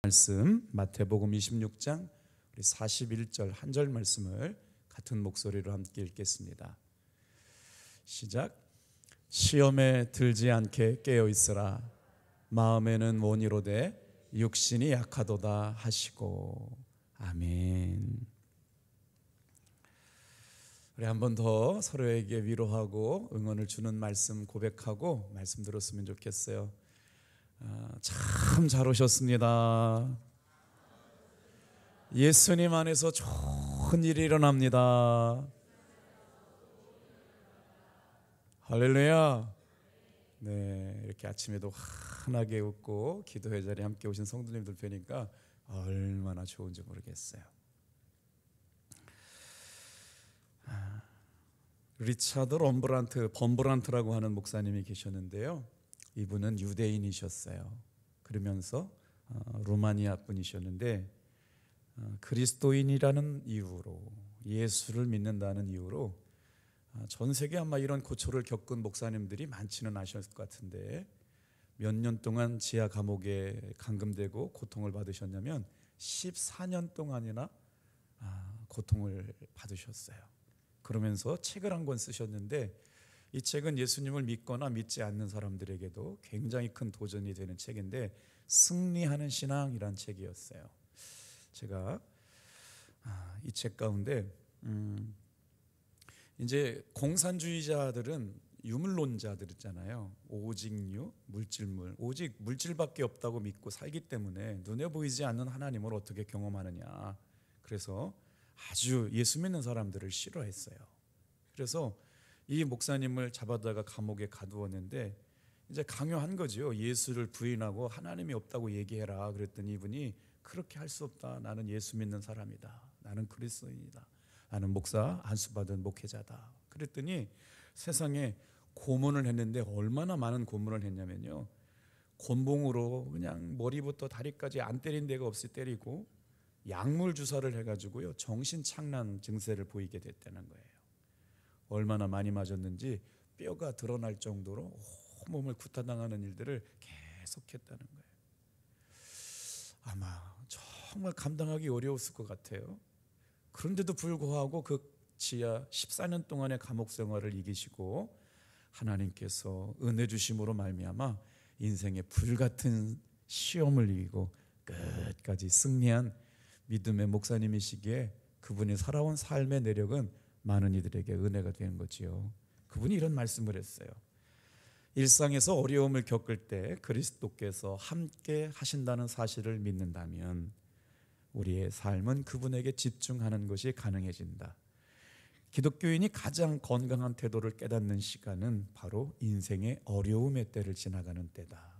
말씀 마태복음 26장 41절 한 절 말씀을 같은 목소리로 함께 읽겠습니다. 시작. 시험에 들지 않게 깨어 있으라. 마음에는 원이로되 육신이 약하도다 하시고. 아멘. 우리 한 번 더 서로에게 위로하고 응원을 주는 말씀 고백하고 말씀 들었으면 좋겠어요. 참 잘 오셨습니다. 예수님 안에서 좋은 일이 일어납니다. 할렐루야. 네, 이렇게 아침에도 환하게 웃고 기도회 자리에 함께 오신 성도님들 뵈니까 얼마나 좋은지 모르겠어요. 리차드 범브란트라고 하는 목사님이 계셨는데요. 이분은 유대인이셨어요. 그러면서 루마니아 분이셨는데 그리스도인이라는 이유로, 예수를 믿는다는 이유로 전 세계 아마 이런 고초를 겪은 목사님들이 많지는 않으셨을 것 같은데 몇 년 동안 지하 감옥에 감금되고 고통을 받으셨냐면 14년 동안이나 고통을 받으셨어요. 그러면서 책을 한 권 쓰셨는데 이 책은 예수님을 믿거나 믿지 않는 사람들에게도 굉장히 큰 도전이 되는 책인데 승리하는 신앙이란 책이었어요. 제가 이 책 가운데 이제 공산주의자들은 유물론자들 있잖아요. 오직류, 물질물, 오직 물질밖에 없다고 믿고 살기 때문에 눈에 보이지 않는 하나님을 어떻게 경험하느냐. 그래서 아주 예수 믿는 사람들을 싫어했어요. 그래서 이 목사님을 잡아다가 감옥에 가두었는데 이제 강요한 거죠. 예수를 부인하고 하나님이 없다고 얘기해라. 그랬더니 이분이 그렇게 할 수 없다. 나는 예수 믿는 사람이다. 나는 그리스도인이다. 나는 목사 안수 받은 목회자다. 그랬더니 세상에 고문을 했는데 얼마나 많은 고문을 했냐면요. 곤봉으로 그냥 머리부터 다리까지 안 때린 데가 없이 때리고 약물 주사를 해가지고요. 정신착란 증세를 보이게 됐다는 거예요. 얼마나 많이 맞았는지 뼈가 드러날 정도로 온몸을 구타당하는 일들을 계속했다는 거예요. 아마 정말 감당하기 어려웠을 것 같아요. 그런데도 불구하고 그 지하 14년 동안의 감옥 생활을 이기시고 하나님께서 은혜 주심으로 말미암아 인생의 불같은 시험을 이기고 끝까지 승리한 믿음의 목사님이시기에 그분이 살아온 삶의 내력은 많은 이들에게 은혜가 된 거지요. 그분이 이런 말씀을 했어요. 일상에서 어려움을 겪을 때 그리스도께서 함께 하신다는 사실을 믿는다면 우리의 삶은 그분에게 집중하는 것이 가능해진다. 기독교인이 가장 건강한 태도를 깨닫는 시간은 바로 인생의 어려움의 때를 지나가는 때다.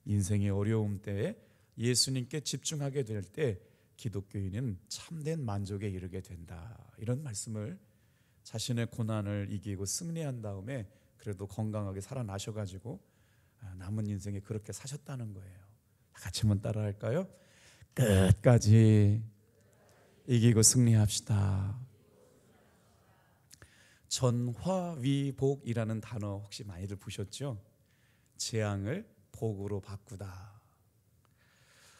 인생의 어려움 때에 예수님께 집중하게 될 때 기독교인은 참된 만족에 이르게 된다. 이런 말씀을 자신의 고난을 이기고 승리한 다음에 그래도 건강하게 살아나셔가지고 남은 인생에 그렇게 사셨다는 거예요. 같이 한번 따라할까요? 끝까지 이기고 승리합시다. 전화위복이라는 단어 혹시 많이들 보셨죠? 재앙을 복으로 바꾸다.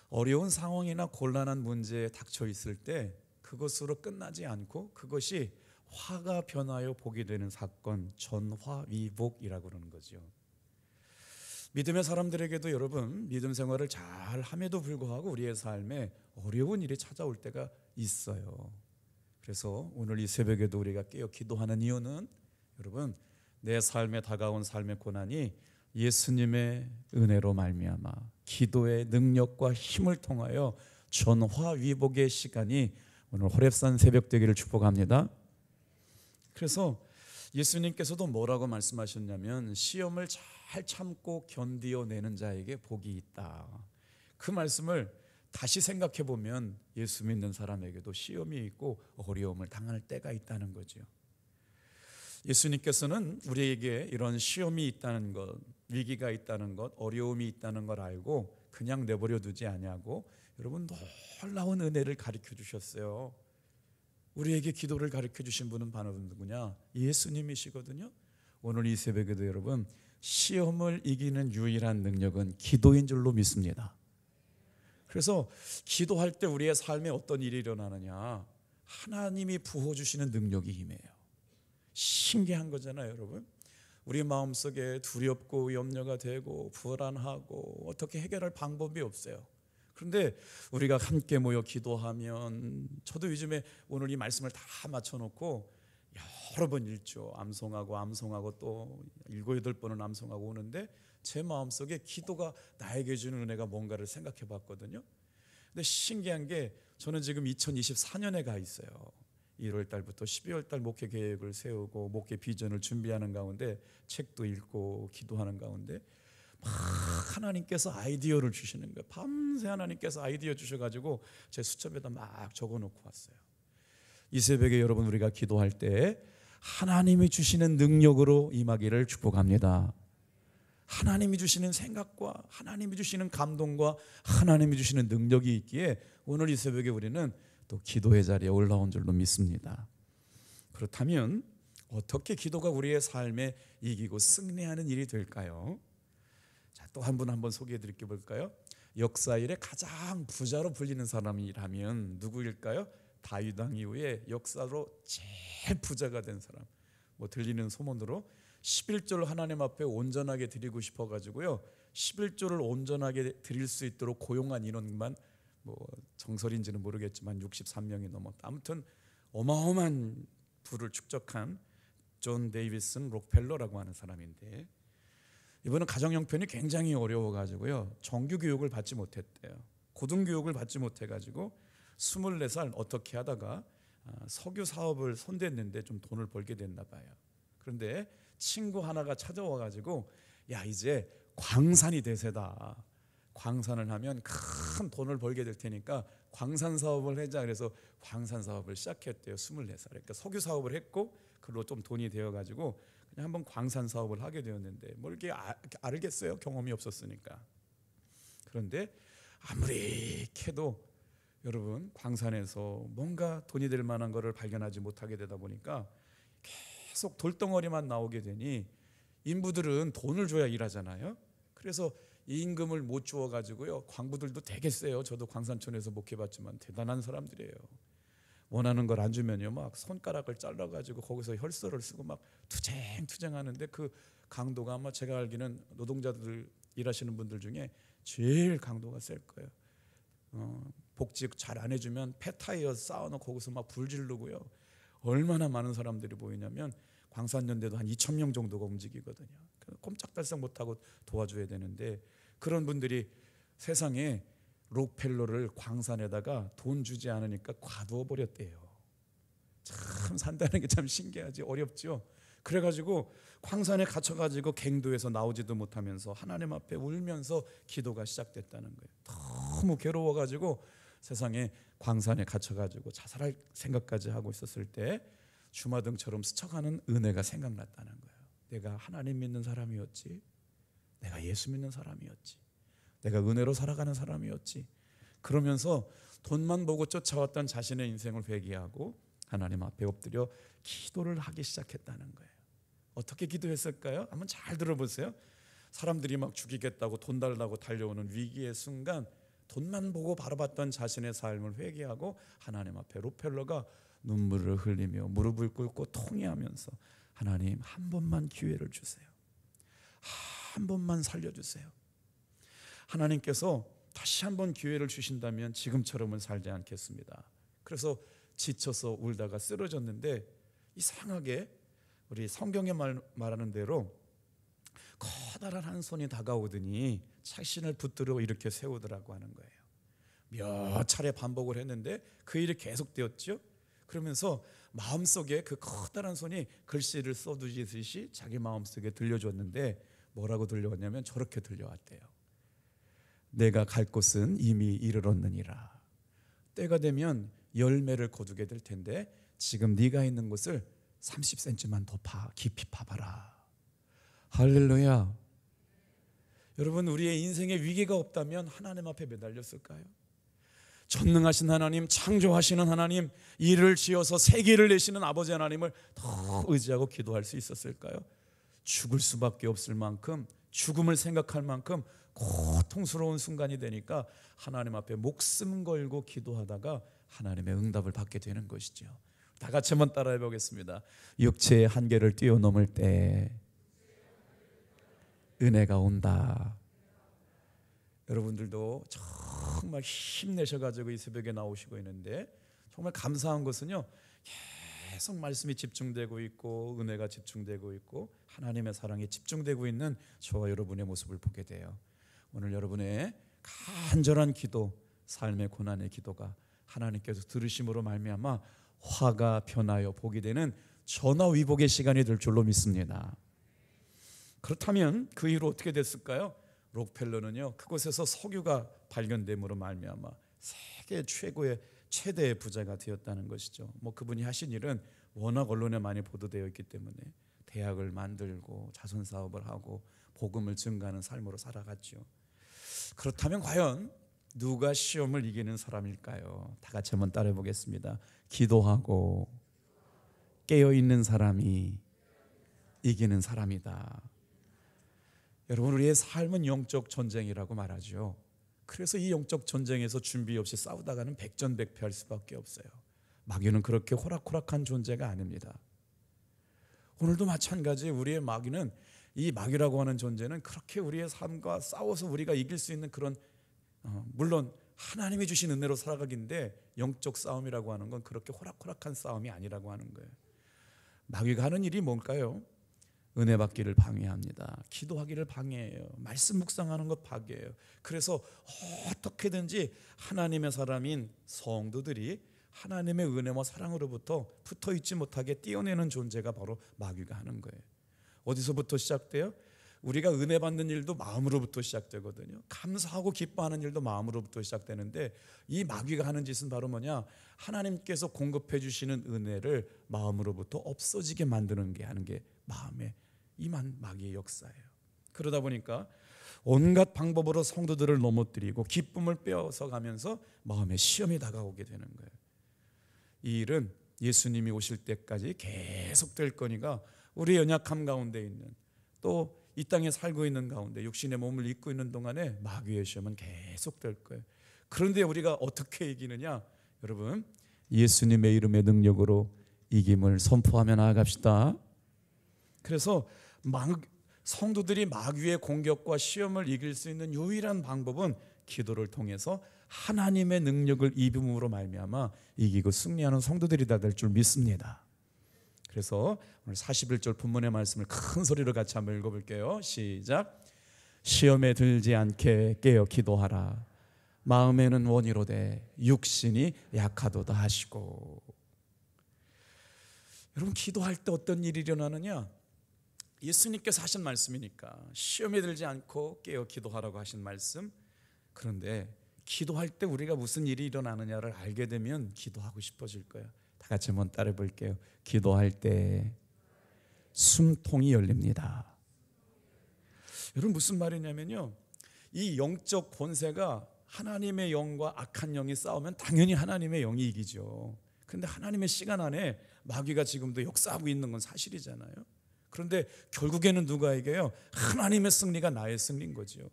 어려운 상황이나 곤란한 문제에 닥쳐 있을 때 그것으로 끝나지 않고 그것이 화가 변하여 복이 되는 사건, 전화위복이라고 그러는 거죠. 믿음의 사람들에게도 여러분 믿음 생활을 잘 함에도 불구하고 우리의 삶에 어려운 일이 찾아올 때가 있어요. 그래서 오늘 이 새벽에도 우리가 깨어 기도하는 이유는 여러분 내 삶에 다가온 삶의 고난이 예수님의 은혜로 말미암아 기도의 능력과 힘을 통하여 전화위복의 시간이 오늘 호렙산 새벽 되기를 축복합니다. 그래서 예수님께서도 뭐라고 말씀하셨냐면 시험을 잘 참고 견디어내는 자에게 복이 있다. 그 말씀을 다시 생각해 보면 예수 믿는 사람에게도 시험이 있고 어려움을 당할 때가 있다는 거죠. 예수님께서는 우리에게 이런 시험이 있다는 것, 위기가 있다는 것, 어려움이 있다는 걸 알고 그냥 내버려 두지 아니하고 여러분 놀라운 은혜를 가르쳐 주셨어요. 우리에게 기도를 가르쳐 주신 분은 바로 누구냐? 예수님이시거든요. 오늘 이 새벽에도 여러분 시험을 이기는 유일한 능력은 기도인 줄로 믿습니다. 그래서 기도할 때 우리의 삶에 어떤 일이 일어나느냐, 하나님이 부어주시는 능력이 임해요. 신기한 거잖아요, 여러분. 우리 마음속에 두렵고 염려가 되고 불안하고 어떻게 해결할 방법이 없어요. 그런데 우리가 함께 모여 기도하면, 저도 요즘에 오늘 이 말씀을 다 맞춰놓고 여러 번 읽죠. 암송하고 또 7, 8번은 암송하고 오는데 제 마음속에 기도가 나에게 주는 은혜가 뭔가를 생각해 봤거든요. 근데 신기한 게, 저는 지금 2024년에 가 있어요. 1월 달부터 12월 달 목회 계획을 세우고 목회 비전을 준비하는 가운데 책도 읽고 기도하는 가운데 막 하나님께서 아이디어를 주시는 거예요. 밤새 하나님께서 아이디어 주셔가지고 제 수첩에다 막 적어놓고 왔어요. 이 새벽에 여러분, 우리가 기도할 때 하나님이 주시는 능력으로 임하기를 축복합니다. 하나님이 주시는 생각과 하나님이 주시는 감동과 하나님이 주시는 능력이 있기에 오늘 이 새벽에 우리는 또 기도의 자리에 올라온 줄로 믿습니다. 그렇다면 어떻게 기도가 우리의 삶에 이기고 승리하는 일이 될까요? 자, 또 한 분 소개해 드릴게 볼까요? 역사 이래 가장 부자로 불리는 사람이라면 누구일까요? 다윗 왕 이후에 역사로 제일 부자가 된 사람. 들리는 소문으로 11조를 하나님 앞에 온전하게 드리고 싶어 가지고요, 11조를 온전하게 드릴 수 있도록 고용한 인원만 정설인지는 모르겠지만 63명이 넘었다. 아무튼 어마어마한 부를 축적한 존 데이비슨 록펠러라고 하는 사람인데, 이분은 가정 형편이 굉장히 어려워 가지고요, 정규 교육을 받지 못했대요. 고등교육을 받지 못해 가지고 24살 어떻게 하다가 석유 사업을 손댔는데 좀 돈을 벌게 됐나 봐요. 그런데 친구 하나가 찾아와 가지고, 야, 이제 광산이 대세다. 광산을 하면 큰 돈을 벌게 될 테니까 광산 사업을 하자. 그래서 광산 사업을 시작했대요. 24살. 그러니까 석유 사업을 했고 그걸로 좀 돈이 되어 가지고 그냥 한번 광산 사업을 하게 되었는데, 이렇게 알겠어요? 경험이 없었으니까. 그런데 아무리 캐도 여러분, 광산에서 뭔가 돈이 될 만한 것을 발견하지 못하게 되다 보니까 계속 돌덩어리만 나오게 되니, 인부들은 돈을 줘야 일하잖아요. 그래서 이 임금을 못 주어 가지고요, 광부들도 되게 세요. 저도 광산촌에서 목회봤지만 대단한 사람들이에요. 원하는 걸 안 주면요, 막 손가락을 잘라 가지고 거기서 혈서를 쓰고 막 투쟁하는데, 그 강도가 아마 제가 알기는 노동자들 일하시는 분들 중에 제일 강도가 셀 거예요. 복지 잘 안 해주면 폐타이어 쌓아놓고 거기서 막 불 지르고요. 얼마나 많은 사람들이 보이냐면 광산연대도 한 2,000명 정도가 움직이거든요. 꼼짝달싹 못하고 도와줘야 되는데, 그런 분들이 세상에 록펠러를 광산에다가 돈 주지 않으니까 과두어 버렸대요. 참 산다는 게 참 신기하지, 어렵죠. 그래가지고 광산에 갇혀가지고 갱도에서 나오지도 못하면서 하나님 앞에 울면서 기도가 시작됐다는 거예요. 너무 괴로워가지고 세상에 광산에 갇혀가지고 자살할 생각까지 하고 있었을 때 주마등처럼 스쳐가는 은혜가 생각났다는 거예요. 내가 하나님 믿는 사람이었지, 내가 예수 믿는 사람이었지, 내가 은혜로 살아가는 사람이었지. 그러면서 돈만 보고 쫓아왔던 자신의 인생을 회개하고 하나님 앞에 엎드려 기도를 하기 시작했다는 거예요. 어떻게 기도했을까요? 한번 잘 들어보세요. 사람들이 막 죽이겠다고 돈 달라고 달려오는 위기의 순간, 돈만 보고 바라봤던 자신의 삶을 회개하고 하나님 앞에 록펠러가 눈물을 흘리며 무릎을 꿇고 통회하면서, 하나님, 한 번만 기회를 주세요. 한 번만 살려주세요. 하나님께서 다시 한 번 기회를 주신다면 지금처럼은 살지 않겠습니다. 그래서 지쳐서 울다가 쓰러졌는데, 이상하게 우리 성경에 말하는 대로 커다란 한 손이 다가오더니 자신을 붙들어 이렇게 세우더라고 하는 거예요. 몇 차례 반복을 했는데 그 일이 계속되었죠. 그러면서 마음속에 그 커다란 손이 글씨를 써두시듯이 자기 마음속에 들려줬는데, 뭐라고 들려왔냐면 저렇게 들려왔대요. 내가 갈 곳은 이미 이르렀느니라. 때가 되면 열매를 거두게 될 텐데 지금 네가 있는 곳을 30cm만 더 깊이 파봐라. 할렐루야. 여러분, 우리의 인생에 위기가 없다면 하나님 앞에 매달렸을까요? 전능하신 하나님, 창조하시는 하나님, 일을 지어서 세계를 내시는 아버지 하나님을 더 의지하고 기도할 수 있었을까요? 죽을 수밖에 없을 만큼, 죽음을 생각할 만큼 고통스러운 순간이 되니까 하나님 앞에 목숨 걸고 기도하다가 하나님의 응답을 받게 되는 것이죠. 다 같이 한번 따라해 보겠습니다. 육체의 한계를 뛰어넘을 때 은혜가 온다. 여러분들도 정말 힘내셔가지고 이 새벽에 나오시고 있는데, 정말 감사한 것은요, 계속 말씀이 집중되고 있고 은혜가 집중되고 있고 하나님의 사랑이 집중되고 있는 저와 여러분의 모습을 보게 돼요. 오늘 여러분의 간절한 기도, 삶의 고난의 기도가 하나님께서 들으심으로 말미암아 화가 변하여 복이 되는 전화위복의 시간이 될 줄로 믿습니다. 그렇다면 그 이후로 어떻게 됐을까요? 록펠러는요, 그곳에서 석유가 발견됨으로 말미암아 세계 최대의 부자가 되었다는 것이죠. 그분이 하신 일은 워낙 언론에 많이 보도되어 있기 때문에 대학을 만들고 자선 사업을 하고 복음을 증가하는 삶으로 살아갔죠. 그렇다면 과연 누가 시험을 이기는 사람일까요? 다 같이 한번 따라해 보겠습니다. 기도하고 깨어 있는 사람이 이기는 사람이다. 여러분, 우리의 삶은 영적 전쟁이라고 말하죠. 그래서 이 영적 전쟁에서 준비 없이 싸우다가는 백전백패할 수밖에 없어요. 마귀는 그렇게 호락호락한 존재가 아닙니다. 오늘도 마찬가지, 우리의 마귀는, 이 마귀라고 하는 존재는 그렇게 우리의 삶과 싸워서 우리가 이길 수 있는 그런, 물론 하나님이 주신 은혜로 살아가기인데 영적 싸움이라고 하는 건 그렇게 호락호락한 싸움이 아니라고 하는 거예요. 마귀가 하는 일이 뭘까요? 은혜 받기를 방해합니다. 기도하기를 방해해요. 말씀 묵상하는 것 방해해요. 그래서 어떻게든지 하나님의 사람인 성도들이 하나님의 은혜와 사랑으로부터 붙어있지 못하게 띄어내는 존재가 바로 마귀가 하는 거예요. 어디서부터 시작돼요? 우리가 은혜 받는 일도 마음으로부터 시작되거든요. 감사하고 기뻐하는 일도 마음으로부터 시작되는데, 이 마귀가 하는 짓은 바로 뭐냐? 하나님께서 공급해 주시는 은혜를 마음으로부터 없어지게 만드는 게, 하는 게 마음에 임한 마귀의 역사예요. 그러다 보니까 온갖 방법으로 성도들을 넘어뜨리고 기쁨을 빼앗아가면서 마음에 시험이 다가오게 되는 거예요. 이 일은 예수님이 오실 때까지 계속될 거니까 우리의 연약함 가운데 있는, 또 이 땅에 살고 있는 가운데 육신의 몸을 입고 있는 동안에 마귀의 시험은 계속될 거예요. 그런데 우리가 어떻게 이기느냐? 여러분, 예수님의 이름의 능력으로 이김을 선포하며 나아갑시다. 그래서 성도들이 마귀의 공격과 시험을 이길 수 있는 유일한 방법은 기도를 통해서 하나님의 능력을 입음으로 말미암아 이기고 승리하는 성도들이 다 될 줄 믿습니다. 그래서 오늘 41절 본문의 말씀을 큰 소리로 같이 한번 읽어볼게요. 시작. 시험에 들지 않게 깨어 기도하라. 마음에는 원이로되 육신이 약하도다 하시고. 여러분, 기도할 때 어떤 일이 일어나느냐? 예수님께서 하신 말씀이니까 시험에 들지 않고 깨어 기도하라고 하신 말씀. 그런데 기도할 때 우리가 무슨 일이 일어나느냐를 알게 되면 기도하고 싶어질 거예요. 다 같이 한번 따라해 볼게요. 기도할 때 숨통이 열립니다. 여러분, 무슨 말이냐면요, 이 영적 권세가 하나님의 영과 악한 영이 싸우면 당연히 하나님의 영이 이기죠. 그런데 하나님의 시간 안에 마귀가 지금도 역사하고 있는 건 사실이잖아요. 그런데 결국에는 누가 이겨요? 하나님의 승리가 나의 승리인 거죠.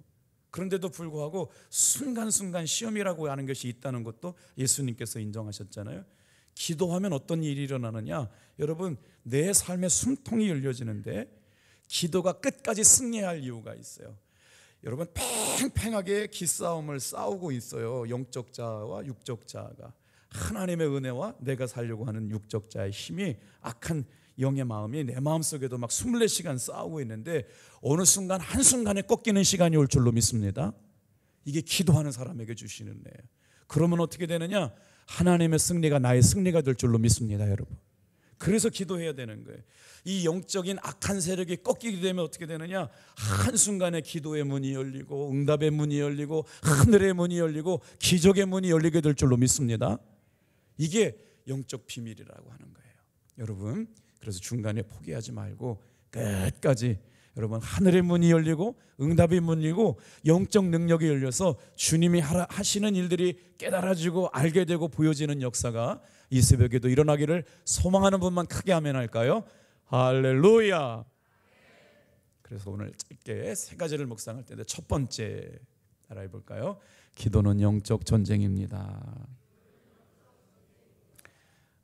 그런데도 불구하고 순간순간 시험이라고 하는 것이 있다는 것도 예수님께서 인정하셨잖아요. 기도하면 어떤 일이 일어나느냐? 여러분, 내 삶의 숨통이 열려지는데 기도가 끝까지 승리할 이유가 있어요. 여러분, 팽팽하게 기싸움을 싸우고 있어요. 영적 자와 육적 자가. 하나님의 은혜와 내가 살려고 하는 육적 자의 힘이, 악한 영의 마음이 내 마음속에도 막 24시간 싸우고 있는데 어느 순간 한순간에 꺾이는 시간이 올 줄로 믿습니다. 이게 기도하는 사람에게 주시는 은혜예요. 그러면 어떻게 되느냐? 하나님의 승리가 나의 승리가 될 줄로 믿습니다, 여러분. 그래서 기도해야 되는 거예요. 이 영적인 악한 세력이 꺾이게 되면 어떻게 되느냐? 한순간에 기도의 문이 열리고 응답의 문이 열리고 하늘의 문이 열리고 기적의 문이 열리게 될 줄로 믿습니다. 이게 영적 비밀이라고 하는 거예요. 여러분, 그래서 중간에 포기하지 말고 끝까지, 여러분, 하늘의 문이 열리고 응답의 문이 열리고 영적 능력이 열려서 주님이 하시는 일들이 깨달아지고 알게 되고 보여지는 역사가 이 새벽에도 일어나기를 소망하는 분만 크게 아멘 할까요? 할렐루야. 그래서 오늘 짧게 세 가지를 묵상할 텐데, 첫 번째 따라해 볼까요? 기도는 영적 전쟁입니다.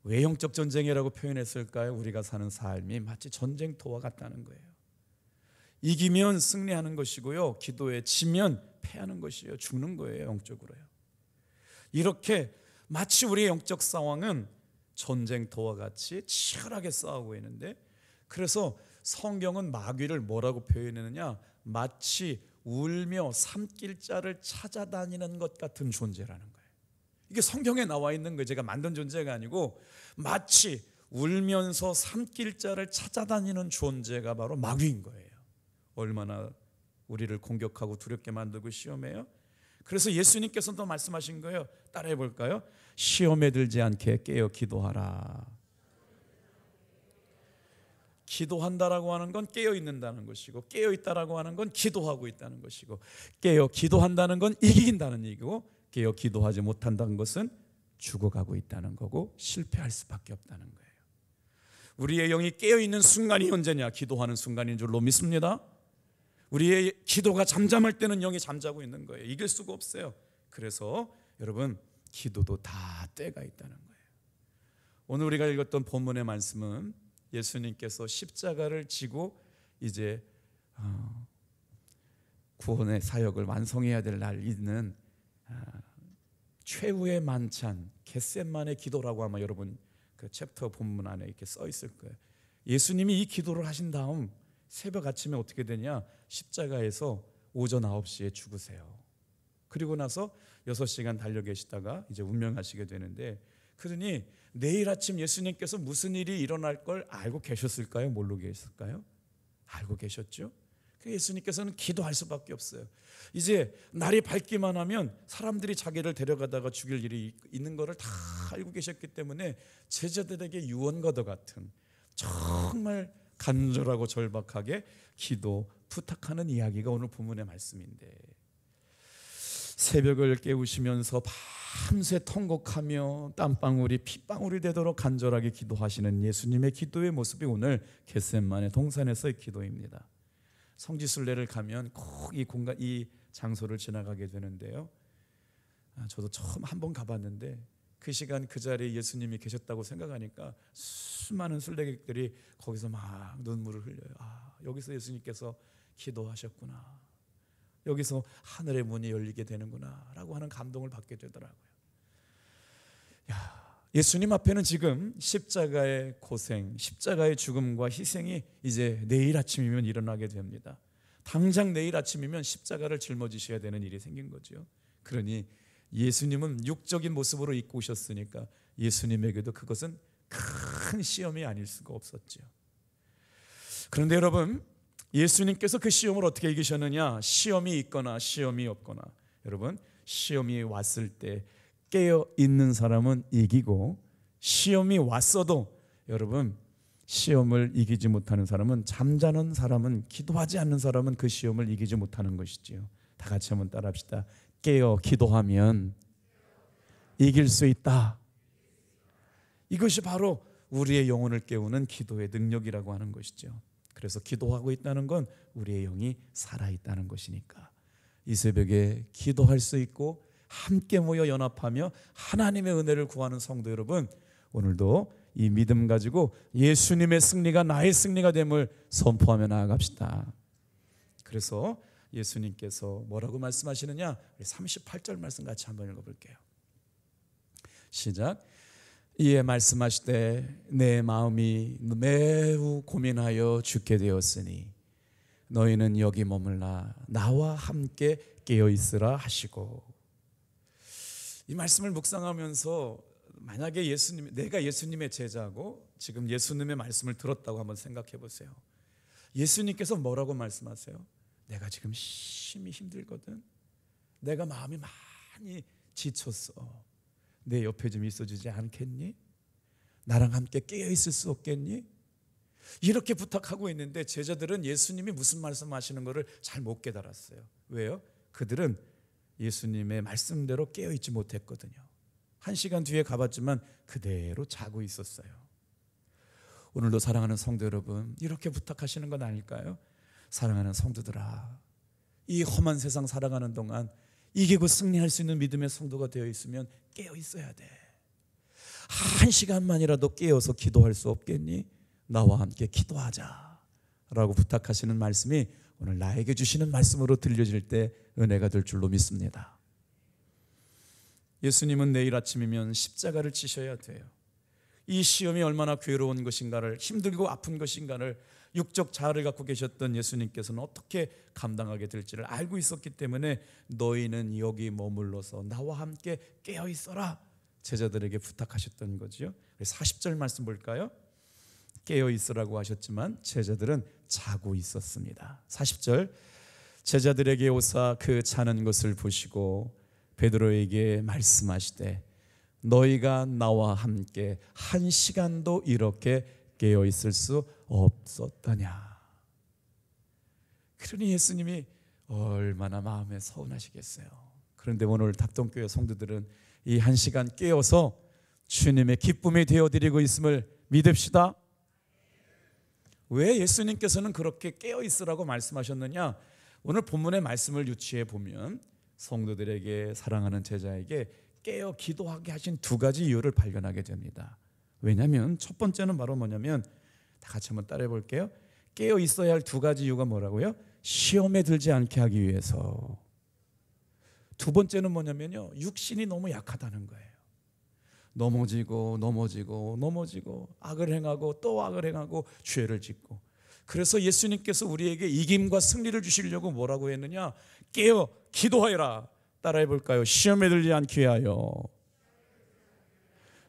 왜 영적 전쟁이라고 표현했을까요? 우리가 사는 삶이 마치 전쟁터와 같다는 거예요. 이기면 승리하는 것이고요, 기도에 지면 패하는 것이에요. 죽는 거예요, 영적으로요. 이렇게 마치 우리의 영적 상황은 전쟁터와 같이 치열하게 싸우고 있는데, 그래서 성경은 마귀를 뭐라고 표현했느냐? 마치 울며 삼킬 자를 찾아다니는 것 같은 존재라는 거예요. 이게 성경에 나와 있는 거예요. 제가 만든 존재가 아니고 마치 울면서 삼킬 자를 찾아다니는 존재가 바로 마귀인 거예요. 얼마나 우리를 공격하고 두렵게 만들고 시험해요. 그래서 예수님께서는 또 말씀하신 거예요. 따라해 볼까요? 시험에 들지 않게 깨어 기도하라. 기도한다라고 하는 건 깨어 있는다는 것이고, 깨어 있다라고 하는 건 기도하고 있다는 것이고, 깨어 기도한다는 건 이긴다는 얘기고, 깨어 기도하지 못한다는 것은 죽어가고 있다는 거고 실패할 수밖에 없다는 거예요. 우리의 영이 깨어 있는 순간이 언제냐? 기도하는 순간인 줄로 믿습니다. 우리의 기도가 잠잠할 때는 영이 잠자고 있는 거예요. 이길 수가 없어요. 그래서 여러분, 기도도 다 때가 있다는 거예요. 오늘 우리가 읽었던 본문의 말씀은 예수님께서 십자가를 지고 이제 구원의 사역을 완성해야 될 날 있는 최후의 만찬 겟세마네 기도라고 아마 여러분 그 챕터 본문 안에 이렇게 써 있을 거예요. 예수님이 이 기도를 하신 다음 새벽 아침에 어떻게 되냐? 십자가에서 오전 9시에 죽으세요. 그리고 나서 6시간 달려 계시다가 이제 운명하시게 되는데, 그러니 내일 아침 예수님께서 무슨 일이 일어날 걸 알고 계셨을까요? 모르고 계셨을까요? 알고 계셨죠? 예수님께서는 기도할 수밖에 없어요. 이제 날이 밝기만 하면 사람들이 자기를 데려가다가 죽일 일이 있는 것을 다 알고 계셨기 때문에 제자들에게 유언과도 같은 정말 간절하고 절박하게 기도 부탁하는 이야기가 오늘 본문의 말씀인데, 새벽을 깨우시면서 밤새 통곡하며 땀방울이 핏방울이 되도록 간절하게 기도하시는 예수님의 기도의 모습이 오늘 겟세마네 동산에서의 기도입니다. 성지순례를 가면 꼭 이 공간, 이 장소를 지나가게 되는데요, 저도 처음 한번 가봤는데 그 시간 그 자리에 예수님이 계셨다고 생각하니까 수많은 순례객들이 거기서 막 눈물을 흘려요. 여기서 예수님께서 기도하셨구나, 여기서 하늘의 문이 열리게 되는구나 라고 하는 감동을 받게 되더라고요. 예수님 앞에는 지금 십자가의 고생, 십자가의 죽음과 희생이 이제 내일 아침이면 일어나게 됩니다. 당장 내일 아침이면 십자가를 짊어지셔야 되는 일이 생긴 거죠. 그러니 예수님은 육적인 모습으로 입고 오셨으니까 예수님에게도 그것은 큰 시험이 아닐 수가 없었죠. 그런데 여러분, 예수님께서 그 시험을 어떻게 이기셨느냐? 시험이 있거나 시험이 없거나, 여러분, 시험이 왔을 때 깨어 있는 사람은 이기고, 시험이 왔어도 여러분 시험을 이기지 못하는 사람은, 잠자는 사람은, 기도하지 않는 사람은 그 시험을 이기지 못하는 것이지요. 다 같이 한번 따라합시다. 깨어 기도하면 이길 수 있다. 이것이 바로 우리의 영혼을 깨우는 기도의 능력이라고 하는 것이죠. 그래서 기도하고 있다는 건 우리의 영이 살아있다는 것이니까 이 새벽에 기도할 수 있고 함께 모여 연합하며 하나님의 은혜를 구하는 성도 여러분, 오늘도 이 믿음 가지고 예수님의 승리가 나의 승리가 됨을 선포하며 나아갑시다. 그래서 예수님께서 뭐라고 말씀하시느냐? 38절 말씀 같이 한번 읽어볼게요. 시작. 이에 말씀하시되 내 마음이 매우 고민하여 죽게 되었으니 너희는 여기 머물라 나와 함께 깨어 있으라 하시고. 이 말씀을 묵상하면서 만약에 내가 예수님의 제자고 지금 예수님의 말씀을 들었다고 한번 생각해 보세요. 예수님께서 뭐라고 말씀하세요? 내가 지금 심히 힘들거든. 내가 마음이 많이 지쳤어. 내 옆에 좀 있어주지 않겠니? 나랑 함께 깨어 있을 수 없겠니? 이렇게 부탁하고 있는데 제자들은 예수님이 무슨 말씀하시는 것을 잘 못 깨달았어요. 왜요? 그들은 예수님의 말씀대로 깨어 있지 못했거든요. 1시간 뒤에 가봤지만 그대로 자고 있었어요. 오늘도 사랑하는 성도 여러분, 이렇게 부탁하시는 건 아닐까요? 사랑하는 성도들아, 이 험한 세상 살아가는 동안 이기고 승리할 수 있는 믿음의 성도가 되어 있으면 깨어 있어야 돼. 한 시간만이라도 깨어서 기도할 수 없겠니? 나와 함께 기도하자 라고 부탁하시는 말씀이 오늘 나에게 주시는 말씀으로 들려질 때 은혜가 될 줄로 믿습니다. 예수님은 내일 아침이면 십자가를 지셔야 돼요. 이 시험이 얼마나 괴로운 것인가를, 힘들고 아픈 것인가를 육적 자아를 갖고 계셨던 예수님께서는 어떻게 감당하게 될지를 알고 있었기 때문에 너희는 여기 머물러서 나와 함께 깨어 있어라 제자들에게 부탁하셨던 거죠. 40절 말씀 볼까요? 깨어 있으라고 하셨지만 제자들은 자고 있었습니다. 40절, 제자들에게 오사 그 자는 것을 보시고 베드로에게 말씀하시되 너희가 나와 함께 한 시간도 이렇게 깨어 있을 수 없었더냐. 그러니 예수님이 얼마나 마음에 서운하시겠어요. 그런데 오늘 답동교회 성도들은 이 한 시간 깨어서 주님의 기쁨이 되어드리고 있음을 믿읍시다. 왜 예수님께서는 그렇게 깨어 있으라고 말씀하셨느냐? 오늘 본문의 말씀을 유추해 보면 성도들에게, 사랑하는 제자에게 깨어 기도하게 하신 두 가지 이유를 발견하게 됩니다. 왜냐하면 첫 번째는 바로 뭐냐면, 다 같이 한번 따라해 볼게요. 깨어 있어야 할 두 가지 이유가 뭐라고요? 시험에 들지 않게 하기 위해서. 두 번째는 뭐냐면요, 육신이 너무 약하다는 거예요. 넘어지고 악을 행하고 또 악을 행하고 죄를 짓고. 그래서 예수님께서 우리에게 이김과 승리를 주시려고 뭐라고 했느냐? 깨어 기도하여라. 따라해 볼까요? 시험에 들지 않기 위하여,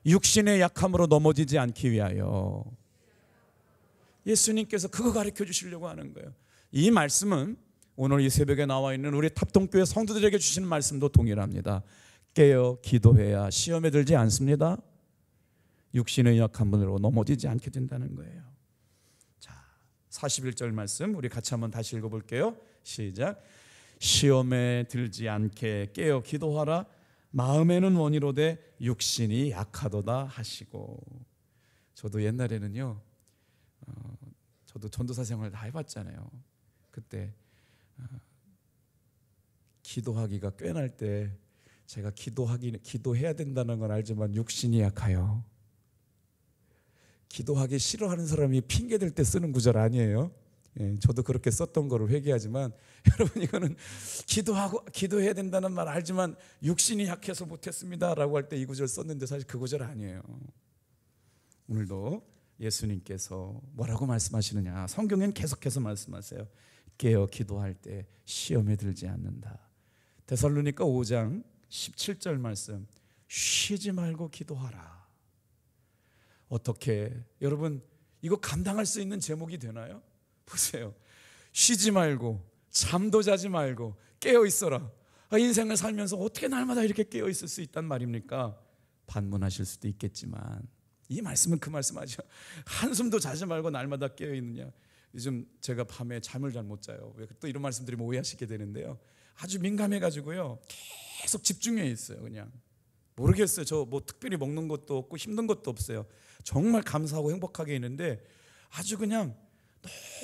육신의 약함으로 넘어지지 않기 위하여. 예수님께서 그거 가르쳐 주시려고 하는 거예요. 이 말씀은 오늘 이 새벽에 나와 있는 우리 탑동교회 성도들에게 주시는 말씀도 동일합니다. 깨어 기도해야 시험에 들지 않습니다. 육신의 약함으로 넘어지지 않게 된다는 거예요. 자, 41절 말씀 우리 같이 한번 다시 읽어볼게요. 시작. 시험에 들지 않게 깨어 기도하라. 마음에는 원이로되 육신이 약하도다 하시고. 저도 옛날에는요, 저도 전도사 생활 다 해봤잖아요. 그때 기도하기가 꽤 날 때 제가 기도해야 된다는 건 알지만 육신이 약해요. 기도하기 싫어하는 사람이 핑계 댈 때 쓰는 구절 아니에요. 예, 저도 그렇게 썼던 거를 회개하지만 여러분, 이거는 기도해야 된다는 말 알지만 육신이 약해서 못했습니다 라고 할 때 이 구절 썼는데 사실 그 구절 아니에요. 오늘도 예수님께서 뭐라고 말씀하시느냐? 성경엔 계속해서 말씀하세요. 깨어 기도할 때 시험에 들지 않는다. 데살로니가 5장 17절 말씀, 쉬지 말고 기도하라. 어떻게, 여러분 이거 감당할 수 있는 제목이 되나요? 보세요. 쉬지 말고 잠도 자지 말고 깨어 있어라. 인생을 살면서 어떻게 날마다 이렇게 깨어 있을 수 있단 말입니까? 반문하실 수도 있겠지만 이 말씀은 그 말씀하죠. 한숨도 자지 말고 날마다 깨어 있느냐. 요즘 제가 밤에 잠을 잘 못 자요. 왜 또 이런 말씀드리면 오해하시게 되는데요, 아주 민감해가지고요 계속 집중해 있어요. 그냥 모르겠어요. 저 뭐 특별히 먹는 것도 없고 힘든 것도 없어요. 정말 감사하고 행복하게 있는데 아주 그냥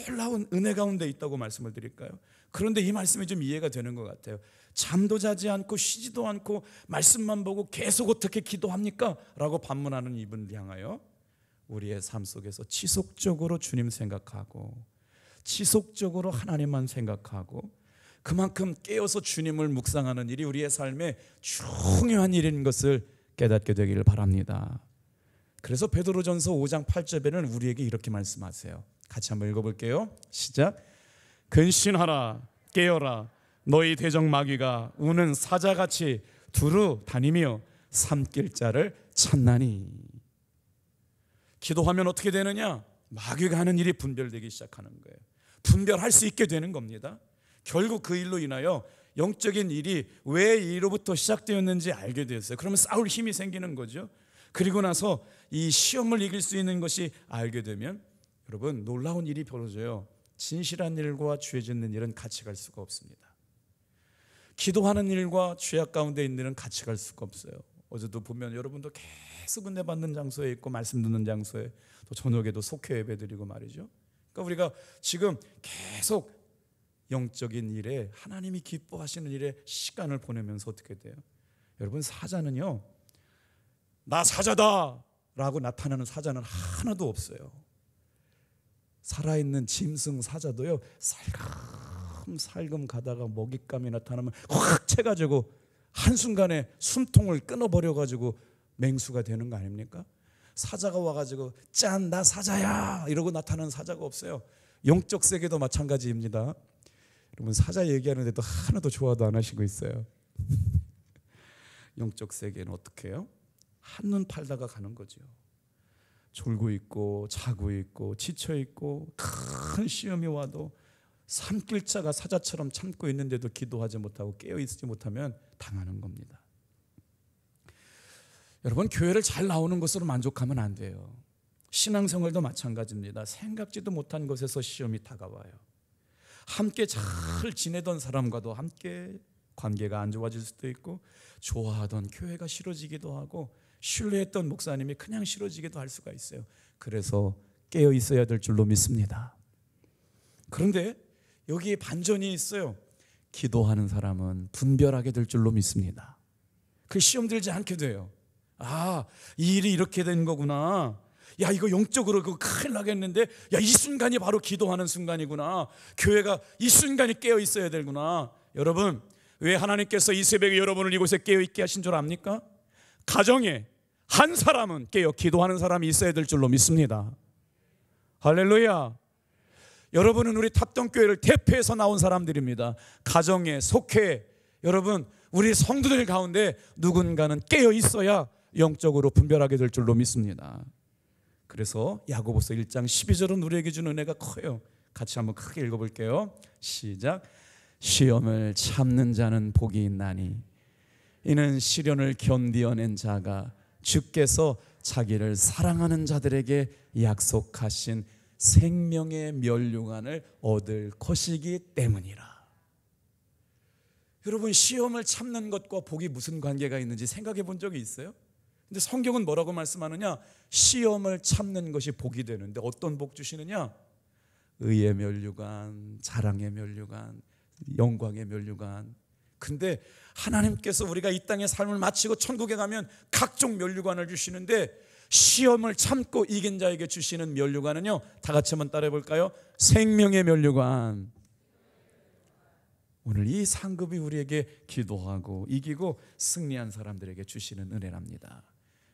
놀라운 은혜 가운데 있다고 말씀을 드릴까요? 그런데 이 말씀이 좀 이해가 되는 것 같아요. 잠도 자지 않고 쉬지도 않고 말씀만 보고 계속 어떻게 기도합니까? 라고 반문하는 이분을 향하여 우리의 삶 속에서 지속적으로 주님 생각하고 지속적으로 하나님만 생각하고 그만큼 깨어서 주님을 묵상하는 일이 우리의 삶에 중요한 일인 것을 깨닫게 되기를 바랍니다. 그래서 베드로전서 5장 8절에는 우리에게 이렇게 말씀하세요. 같이 한번 읽어볼게요. 시작. 근신하라, 깨어라. 너희 대적 마귀가 우는 사자같이 두루 다니며 삼킬 자를 찾나니. 기도하면 어떻게 되느냐? 마귀가 하는 일이 분별되기 시작하는 거예요. 분별할 수 있게 되는 겁니다. 결국 그 일로 인하여 영적인 일이 왜 이로부터 시작되었는지 알게 되었어요. 그러면 싸울 힘이 생기는 거죠. 그리고 나서 이 시험을 이길 수 있는 것이 알게 되면 여러분, 놀라운 일이 벌어져요. 진실한 일과 죄 짓는 일은 같이 갈 수가 없습니다. 기도하는 일과 죄악 가운데 있는 일은 같이 갈 수가 없어요. 어제도 보면 여러분도 계속 은혜 받는 장소에 있고 말씀 듣는 장소에 또 저녁에도 속회 예배 드리고 말이죠. 그러니까 우리가 지금 계속 영적인 일에, 하나님이 기뻐하시는 일에 시간을 보내면서 어떻게 돼요? 여러분, 사자는요, 나 사자다 라고 나타나는 사자는 하나도 없어요. 살아있는 짐승 사자도요, 살금살금 가다가 먹잇감이 나타나면 확 채가지고 한순간에 숨통을 끊어버려가지고 맹수가 되는 거 아닙니까? 사자가 와가지고 짠, 나 사자야 이러고 나타나는 사자가 없어요. 영적 세계도 마찬가지입니다. 여러분, 사자 얘기하는데도 하나도 좋아도 안 하시고 있어요. 영적 세계는 어떻게 해요? 한눈 팔다가 가는 거죠. 졸고 있고 자고 있고 지쳐 있고 큰 시험이 와도 산길자가 사자처럼 참고 있는데도 기도하지 못하고 깨어 있지 못하면 당하는 겁니다. 여러분, 교회를 잘 나오는 것으로 만족하면 안 돼요. 신앙생활도 마찬가지입니다. 생각지도 못한 곳에서 시험이 다가와요. 함께 잘 지내던 사람과도 함께 관계가 안 좋아질 수도 있고, 좋아하던 교회가 싫어지기도 하고, 신뢰했던 목사님이 그냥 싫어지기도 할 수가 있어요. 그래서 깨어 있어야 될 줄로 믿습니다. 그런데 여기에 반전이 있어요. 기도하는 사람은 분별하게 될 줄로 믿습니다. 그 시험 들지 않게 돼요. 아, 이 일이 이렇게 된 거구나. 야, 이거 영적으로 그거 큰일 나겠는데, 야, 이 순간이 바로 기도하는 순간이구나. 교회가 이 순간이 깨어 있어야 되구나. 여러분, 왜 하나님께서 이 새벽에 여러분을 이곳에 깨어 있게 하신 줄 압니까? 가정에 한 사람은 깨어 기도하는 사람이 있어야 될 줄로 믿습니다. 할렐루야. 여러분은 우리 탑동교회를 대표해서 나온 사람들입니다. 가정에 속해, 여러분, 우리 성도들 가운데 누군가는 깨어 있어야 영적으로 분별하게 될 줄로 믿습니다. 그래서 야고보서 1장 12절은 우리에게 준 은혜가 커요. 같이 한번 크게 읽어볼게요. 시작. 시험을 참는 자는 복이 있나니 이는 시련을 견디어낸 자가 주께서 자기를 사랑하는 자들에게 약속하신 생명의 면류관을 얻을 것이기 때문이라. 여러분, 시험을 참는 것과 복이 무슨 관계가 있는지 생각해 본 적이 있어요? 근데 성경은 뭐라고 말씀하느냐? 시험을 참는 것이 복이 되는데 어떤 복 주시느냐? 의의 면류관, 자랑의 면류관, 영광의 면류관. 근데 하나님께서 우리가 이 땅의 삶을 마치고 천국에 가면 각종 면류관을 주시는데, 시험을 참고 이긴 자에게 주시는 면류관은요, 다 같이 한번 따라해 볼까요? 생명의 면류관. 오늘 이 상급이 우리에게 기도하고 이기고 승리한 사람들에게 주시는 은혜랍니다.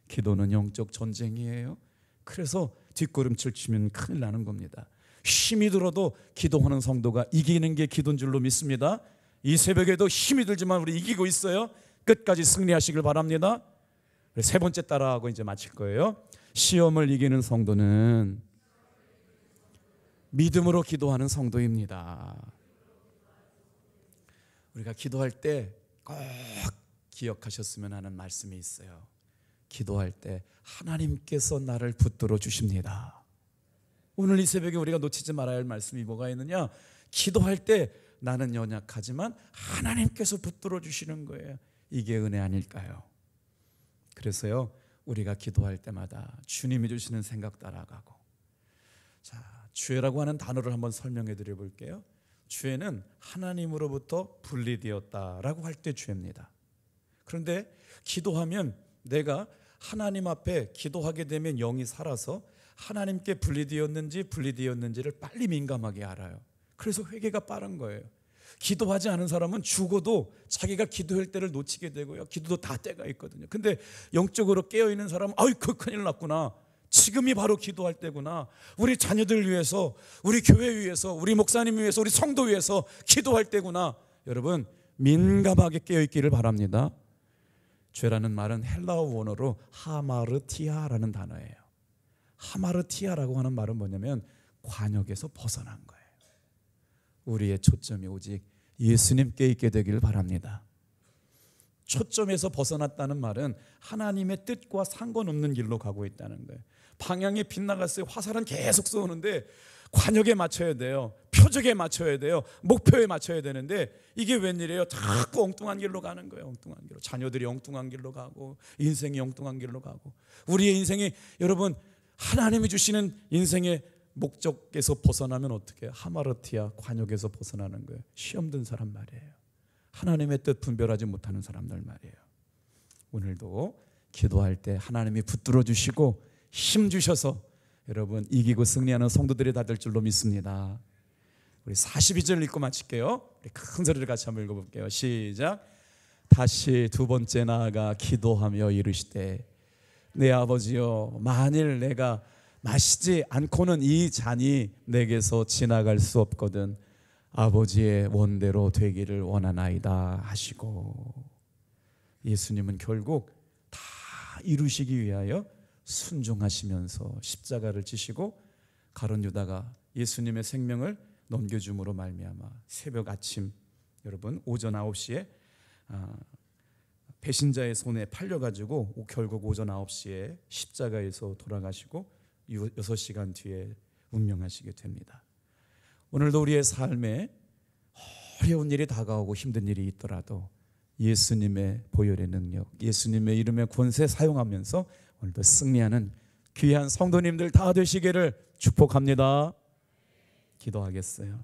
기도는 영적 전쟁이에요. 그래서 뒷걸음질 치면 큰일 나는 겁니다. 힘이 들어도 기도하는 성도가 이기는 게 기도인 줄로 믿습니다. 이 새벽에도 힘이 들지만 우리 이기고 있어요. 끝까지 승리하시길 바랍니다. 세 번째 따라하고 이제 마칠 거예요. 시험을 이기는 성도는 믿음으로 기도하는 성도입니다. 우리가 기도할 때 꼭 기억하셨으면 하는 말씀이 있어요. 기도할 때 하나님께서 나를 붙들어 주십니다. 오늘 이 새벽에 우리가 놓치지 말아야 할 말씀이 뭐가 있느냐? 기도할 때 나는 연약하지만 하나님께서 붙들어 주시는 거예요. 이게 은혜 아닐까요? 그래서요, 우리가 기도할 때마다 주님이 주시는 생각 따라가고, 자, 죄라고 하는 단어를 한번 설명해 드려 볼게요. 죄는 하나님으로부터 분리되었다라고 할 때 죄입니다. 그런데 기도하면 내가 하나님 앞에 기도하게 되면 영이 살아서 하나님께 분리되었는지를 빨리 민감하게 알아요. 그래서 회개가 빠른 거예요. 기도하지 않은 사람은 죽어도 자기가 기도할 때를 놓치게 되고요. 기도도 다 때가 있거든요. 근데 영적으로 깨어있는 사람은 큰일 났구나. 지금이 바로 기도할 때구나. 우리 자녀들 위해서, 우리 교회 위해서, 우리 목사님 위해서, 우리 성도 위해서 기도할 때구나. 여러분, 민감하게 깨어있기를 바랍니다. 죄라는 말은 헬라어 원어로 하마르티아라는 단어예요. 하마르티아라고 하는 말은 뭐냐면 관역에서 벗어난 거예요. 우리의 초점이 오직 예수님께 있게 되기를 바랍니다. 초점에서 벗어났다는 말은 하나님의 뜻과 상관없는 길로 가고 있다는 거예요. 방향이 빗나갔어요. 화살은 계속 쏘는데 관역에 맞춰야 돼요. 표적에 맞춰야 돼요. 목표에 맞춰야 되는데 이게 웬일이에요? 자꾸 엉뚱한 길로 가는 거예요. 엉뚱한 길로. 자녀들이 엉뚱한 길로 가고 인생이 엉뚱한 길로 가고, 우리의 인생이 여러분 하나님이 주시는 인생의 목적에서 벗어나면 어떻게 해요? 하마르티아 관역에서 벗어나는 거예요. 시험 든 사람 말이에요. 하나님의 뜻 분별하지 못하는 사람들 말이에요. 오늘도 기도할 때 하나님이 붙들어 주시고 힘 주셔서 여러분 이기고 승리하는 성도들이 다 될 줄로 믿습니다. 우리 42절 읽고 마칠게요. 우리 큰 소리를 같이 한번 읽어볼게요. 시작. 다시 두 번째 나아가 기도하며 이르시되 내 아버지여, 만일 내가 마시지 않고는 이 잔이 내게서 지나갈 수 없거든 아버지의 원대로 되기를 원하나이다 하시고, 예수님은 결국 다 이루시기 위하여 순종하시면서 십자가를 지시고 가룟 유다가 예수님의 생명을 넘겨줌으로 말미암아 새벽 아침, 여러분 오전 9시에 배신자의 손에 팔려가지고 결국 오전 9시에 십자가에서 돌아가시고 6시간 뒤에 운명하시게 됩니다. 오늘도 우리의 삶에 어려운 일이 다가오고 힘든 일이 있더라도 예수님의 보혈의 능력, 예수님의 이름의 권세 사용하면서 오늘도 승리하는 귀한 성도님들 다 되시기를 축복합니다. 기도하겠어요.